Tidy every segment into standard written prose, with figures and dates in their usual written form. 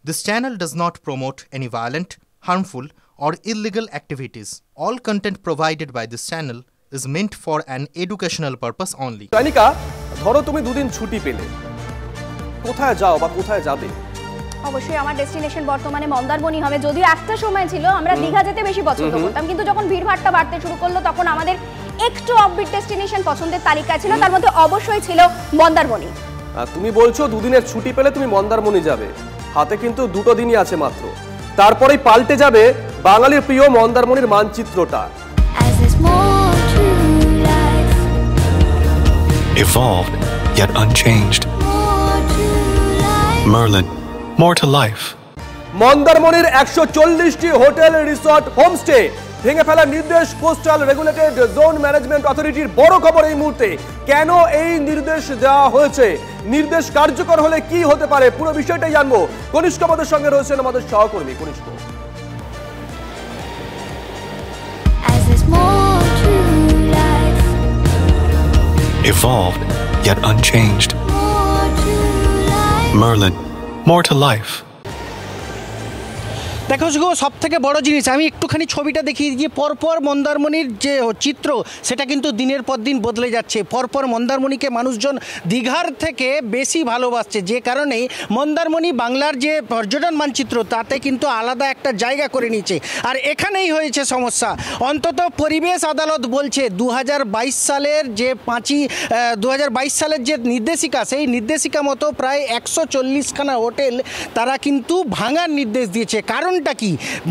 This channel does not promote any violent, harmful, or illegal activities. All content provided by this channel is meant for an educational purpose only. Tanika, ধরো তুমি দুদিন ছুটি পেলে, কোথায় যাও বা কোথায় যাবে? অবশ্যই আমার ডেস্টিনেশন বর্তমানে মন্দারমণি হবে। যদিও একটা সময় ছিল আমরা দীঘা যেতে বেশি পছন্দ করতাম, কিন্তু যখন ভিড়ভাড়টা বাড়তে শুরু করলো তখন আমাদের একটু অফবিট ডেস্টিনেশন পছন্দের তালিকা ছিল, তার মধ্যে অবশ্যই ছিল মন্দারমণি। তুমি বলছো দুদিনের ছুটি পেলে তুমি মন্দারমণি যাবে, হাতে কিন্তু দুটো দিনই আছে মাত্র, তারপরেই পাল্টে যাবে বাঙালির প্রিয় মন্দারমণির মানচিত্রটা। Evolved yet unchanged. Merlin, more to life. মন্দারমণির 140টি হোটেল, রিসর্ট, হোমস্টে ভেঙে ফেলার নির্দেশ কোস্টাল রেগুলেটেড জোন ম্যানেজমেন্ট অথরিটির। বড় খবর এই মুহূর্তে, কেন এই নির্দেশ দেওয়া হয়েছে, নির্দেশ কার্যকর হলে কি হতে পারে, পুরো বিষয়টাই জানবো। কনিষ্ঠ আমাদের সঙ্গে রয়েছেন আমাদের সহকর্মী কনিষ্ঠ। Evolved yet unchanged. Merlin, more to life. দেখো সব থেকে বড় জিনিস, আমি একটুখানি ছবিটা দেখিয়ে দিয়ে, পরপর মন্দারমণির যে চিত্র সেটা কিন্তু দিনের পর দিন বদলে যাচ্ছে। পরপর মন্দারমণিকে মানুষজন দীঘার থেকে বেশি ভালোবাসছে, যে কারণেই মন্দারমণি বাংলার যে পর্যটন মানচিত্র তাতে কিন্তু আলাদা একটা জায়গা করে নিচ্ছে। আর এখানেই হয়েছে সমস্যা। অন্তত পরিবেশ আদালত বলছে 2022 সালের যে 2022 সালের যে নির্দেশিকা, সেই নির্দেশিকা মতো প্রায় 140খানা হোটেল তারা কিন্তু ভাঙার নির্দেশ দিয়েছে। কারণটা কি?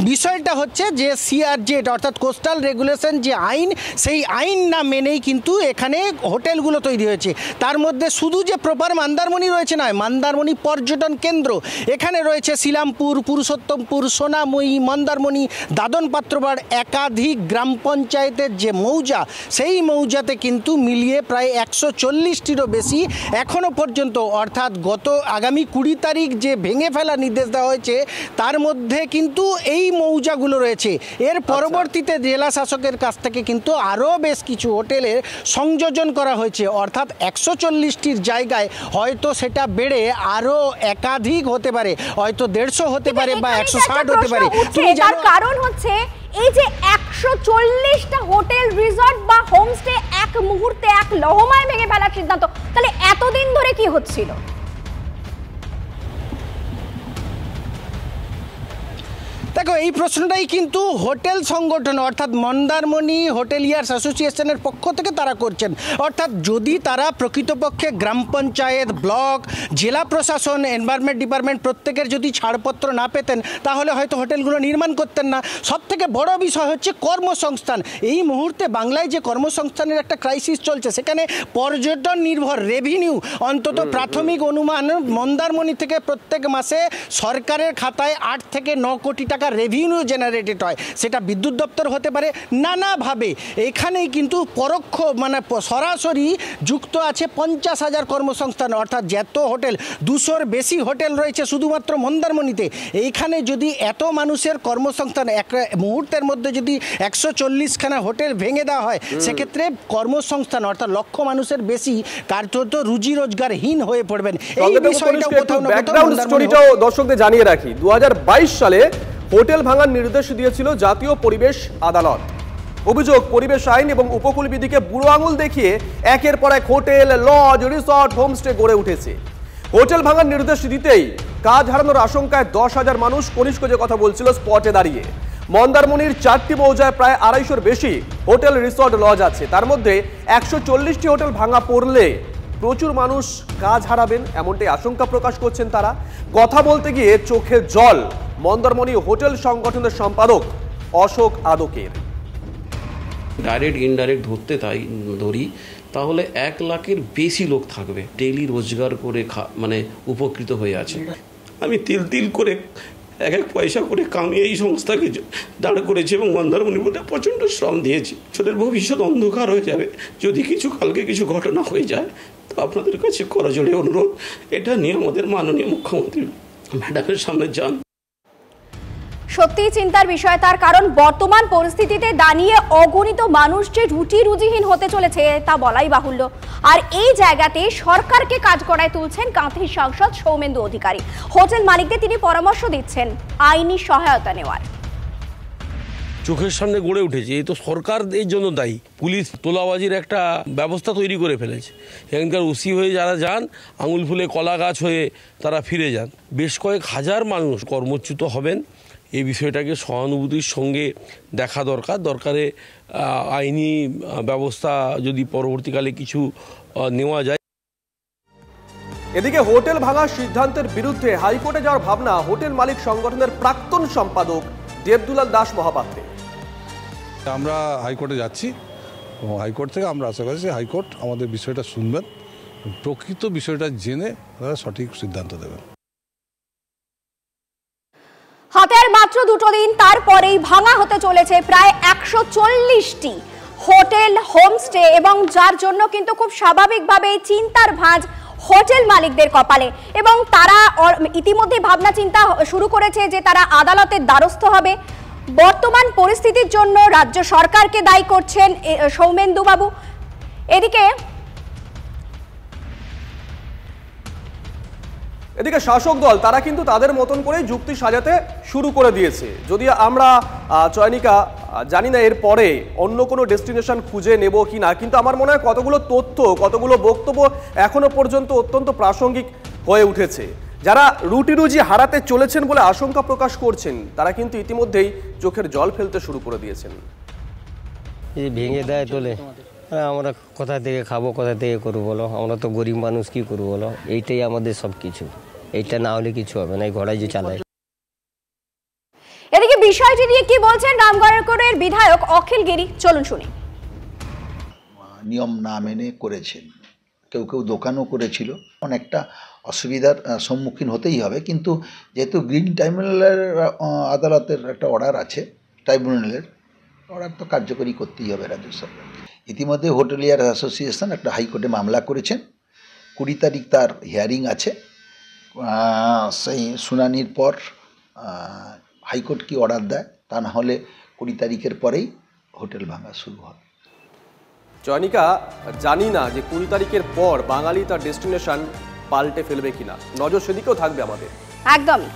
বিষয়টা হচ্ছে যে সিআরজেড অর্থাৎ কোস্টাল রেগুলেশন যে আইন, সেই আইন না মেনেই কিন্তু এখানে হোটেলগুলো তৈরি হয়েছে। তার মধ্যে শুধু যে প্রপার মন্দারমণি রয়েছে নয়, মন্দারমণি পর্যটন কেন্দ্র, এখানে রয়েছে শিলামপুর, পুরুষোত্তমপুর, সোনাময়ী, মন্দারমণি, দাদন পাত্রবাড়, একাধিক গ্রাম পঞ্চায়েতের যে মৌজা, সেই মৌজাতে কিন্তু মিলিয়ে প্রায় 140টিরও বেশি এখনও পর্যন্ত, অর্থাৎ আগামী 20 তারিখ যে ভেঙে ফেলার নির্দেশ দেওয়া হয়েছে তার মধ্যে কিন্তু এই মৌজাগুলো রয়েছে। এর পরবর্তীতে জেলা শাসকের কাছ থেকে কিন্তু আরও বেশ কিছু হোটেলের সংযোজন করা হয়েছে, অর্থাৎ 140টির জায়গায় হয়তো সেটা বেড়ে আরও একাধিক হতে পারে, হয়তো 150 হতে পারে বা 160 হতে পারে। তুমি তার কারণ হচ্ছে এই যে 140টা হোটেল, রিসর্ট বা হোমস্টে এক মুহূর্তে এক লহমায় ভেঙে ফেলার সিদ্ধান্ত, তাহলে এতদিন ধরে কি হচ্ছিল? দেখো, এই প্রশ্নটাই কিন্তু হোটেল সংগঠন অর্থাৎ মন্দারমণি হোটেলিয়ার্স অ্যাসোসিয়েশনের পক্ষ থেকে তারা করছেন। অর্থাৎ যদি তারা প্রকৃতপক্ষে গ্রাম পঞ্চায়েত, ব্লক, জেলা প্রশাসন, এনভায়রনমেন্ট ডিপার্টমেন্ট প্রত্যেকের যদি ছাড়পত্র না পেতেন তাহলে হয়তো হোটেলগুলো নির্মাণ করতেন না। সবথেকে বড় বিষয় হচ্ছে কর্মসংস্থান। এই মুহূর্তে বাংলায় যে কর্মসংস্থানের একটা ক্রাইসিস চলছে, সেখানে পর্যটন নির্ভর রেভিনিউ, অন্তত প্রাথমিক অনুমান মন্দারমণি থেকে প্রত্যেক মাসে সরকারের খাতায় 8 থেকে 9 কোটি টাকা রেভিনিউ জেনারেটেড হয়। সেটা বিদ্যুৎ দপ্তর হতে পারে, নানাভাবে এখানেই কিন্তু পরোক্ষ সরাসরি যুক্ত আছে 50,000 কর্মসংস্থান। অর্থাৎ যত হোটেল, 200-র বেশি হোটেল রয়েছে শুধুমাত্র মন্দারমণিতে। এইখানে যদি এত মানুষের কর্মসংস্থান এক মুহূর্তের মধ্যে যদি 140খানা হোটেল ভেঙে দেওয়া হয়, সেক্ষেত্রে কর্মসংস্থান অর্থাৎ লক্ষ মানুষের বেশি কার্যত রুজি রোজগারহীন হয়ে পড়বেন। এই বিষয়টা দর্শকদের জানিয়ে রাখি, 2022 সালে হোটেল ভাঙার নির্দেশ দিয়েছিল জাতীয় পরিবেশ আদালত। অভিযোগ, পরিবেশ আইন এবং উপকূলবিধিকে বুড়ো আঙুল দেখিয়ে একের পর এক হোটেল, লজ, রিসর্ট, হোমস্টে গড়ে উঠেছে। হোটেল ভাঙার নির্দেশ দিতেই কাজ হারানোর আশঙ্কায় 10,000 মানুষ কনিষ্ঠ যে কথা বলছিল স্পটে দাঁড়িয়ে। মন্দারমণির 4টি মৌজায় প্রায় 250-র বেশি হোটেল, রিসর্ট, লজ আছে। তার মধ্যে 140টি হোটেল ভাঙা পড়লে প্রচুর মানুষ কাজ হারাবেন, এমনটাই আশঙ্কা প্রকাশ করছেন তারা। কথা বলতে গিয়ে চোখে জল মন্দারমণি হোটেল সংগঠনের সম্পাদক অশোক আদকের। ডাইরেক্ট ইনডাইরেক্ট ধরি তাহলে 1 লাখের বেশি লোক থাকবে, ডেইলি রোজগার করে মানে উপকৃত হয়ে আছে। আমি তিল করে এক পয়সা করে কামিয়ে এই সংস্থাকে দাঁড় করেছি এবং মন্দারমণির মধ্যে প্রচণ্ড শ্রম দিয়েছি। ছোটের ভবিষ্যৎ অন্ধকার হয়ে যাবে যদি কালকে কিছু ঘটনা হয়ে যায়। তো আপনাদের কাছে করজোড়ে অনুরোধ, এটা নিয়ে আমাদের মাননীয় মুখ্যমন্ত্রী ম্যাডামের সামনে যান। সত্যি চিন্তার বিষয়, তার কারণ বর্তমান পরিস্থিতিতে দাঁড়িয়ে অগণিত মানুষ যে রুজিহীন হতে চলেছে তা বলাই বাহুল্য। আর এই জায়গাতে সরকারকে কাজ করায় তুলছেন কাঁথির সাংসদ সৌমেন্দু অধিকারী। হোটেল মালিকদের তিনি পরামর্শ দিচ্ছেন আইনি সহায়তা নেওয়ার। চোখের সামনে গড়ে উঠেছে, এই তো সরকার এর জন্য দায়ী। পুলিশ তোলাবাজির একটা ব্যবস্থা তৈরি করে ফেলেছে। এখানকার ওসি হয়ে যারা যান, আঙুল ফুলে কলা গাছ হয়ে তারা ফিরে যান। বেশ কয়েক হাজার মানুষ কর্মচ্যুত হবেন। এই বিষয়টাকে সহানুভূতির সঙ্গে দেখা দরকারে আইনি ব্যবস্থা যদি পরবর্তীকালে কিছু নেওয়া যায়। এদিকে হোটেল ভাঙার সিদ্ধান্তের বিরুদ্ধে হাইকোর্টে যাওয়ার ভাবনা হোটেল মালিক সংগঠনের প্রাক্তন সম্পাদক দেবদুলাল দাস মহাপাত্রের। আমরা হাইকোর্টে যাচ্ছি এবং হাইকোর্ট থেকে আমরা আশা করছি হাইকোর্ট আমাদের বিষয়টা শুনবেন, প্রকৃত বিষয়টা জেনে তারা সঠিক সিদ্ধান্ত দেবেন। হাতে আর মাত্র 2 দিন, তারপরেই ভাঙা হতে চলেছে প্রায় 140টি হোটেল, হোমস্টে, এবং যার জন্য কিন্তু খুব স্বাভাবিকভাবে চিন্তার ভাঁজ হোটেল মালিকদের কপালে। এবং তারা ইতিমধ্যে ভাবনা চিন্তা শুরু করেছে যে তারা আদালতের দ্বারস্থ হবে। বর্তমান পরিস্থিতির জন্য রাজ্য সরকারকে দায়ী করছেন সৌমেন্দু বাবু। এদিকে শাসক দল তারা কিন্তু তাদের মতন করেই যুক্তি সাজাতে শুরু করে দিয়েছে। যদি আমরা চয়নিকা জানি না এর পরে অন্য কোনো ডেস্টিনেশন খুঁজে নেব কি না, কিন্তু আমার মনে হয় কতগুলো তথ্য, কতগুলো বক্তব্য এখনো পর্যন্ত অত্যন্ত প্রাসঙ্গিক হয়ে উঠেছে। যারা রুজি হারাতে চলেছেন বলে আশঙ্কা প্রকাশ করছেন তারা কিন্তু ইতিমধ্যেই চোখের জল ফেলতে শুরু করে দিয়েছেন। ভেঙে দেয় তোলে, আমরা কোথা থেকে খাবো, কোথা থেকে করবো বলো? আমরা তো গরিব মানুষ, কি করবো বলো? এইটাই আমাদের সব কিছু, এইটা না হলে কিছু হবে না। এই ঘোড়ায় যে চালায়। এদিকে বিষয়টি নিয়ে কি বলছেন রামগড়ের বিধায়ক অখিল গিরি, চলুন শুনি। নিয়ম না মেনে করেছেন, কেউ কেউ দোকানও করেছিল, অনেকটা অসুবিধার সম্মুখীন হতেই হবে। কিন্তু যেহেতু গ্রিন ট্রাইব্যুনালের আদালতের একটা অর্ডার আছে, ট্রাইব্যুনালের অর্ডার তো কার্যকরী করতেই হবে রাজ্য সরকার। ইতিমধ্যে হোটেলিয়ার অ্যাসোসিয়েশন একটা হাইকোর্টে মামলা করেছেন। 20 তারিখ তার হিয়ারিং আছে। সেই শুনানির পর হাইকোর্ট কি অর্ডার দেয়, তা না হলে 20 তারিখের পরেই হোটেল ভাঙা শুরু হবে। চয়নিকা, জানি না যে 20 তারিখের পর বাঙালি তার ডেস্টিনেশন পাল্টে ফেলবে কিনা, নজর সেদিকেও থাকবে আমাদের। একদমই।